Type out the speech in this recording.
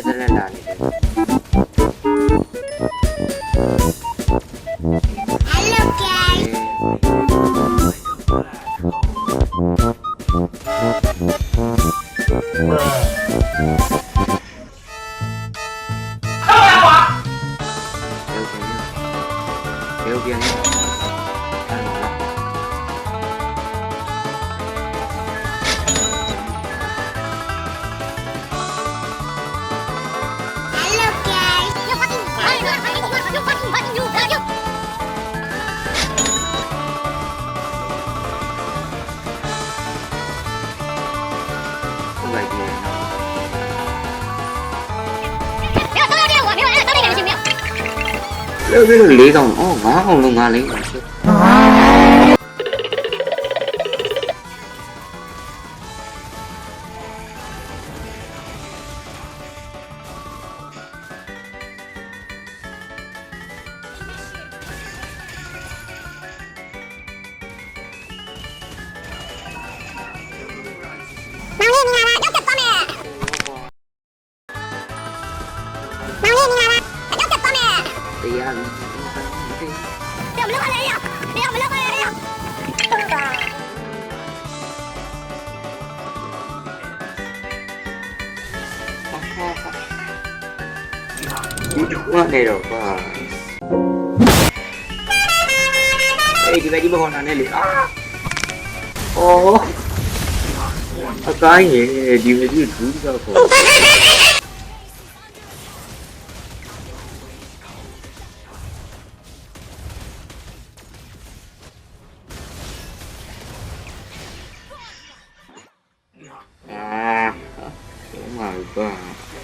တက်လက်လာနေတယ် Hello guys เดี๋ยวပြန်နေလိုက်တယ်လို့ပြီးတော့၄កောင်အော်၅កောင်လုံး၅လိမ့်ပါရှစ်တရားလို့ဒီတော့နေတော့ပါအေးဒီပဲဒီဘခေါ်နာနဲ့လေအာအော်အကိုင်းရေဒီမကြီးဒူးတော့ခေါ်Oh my god.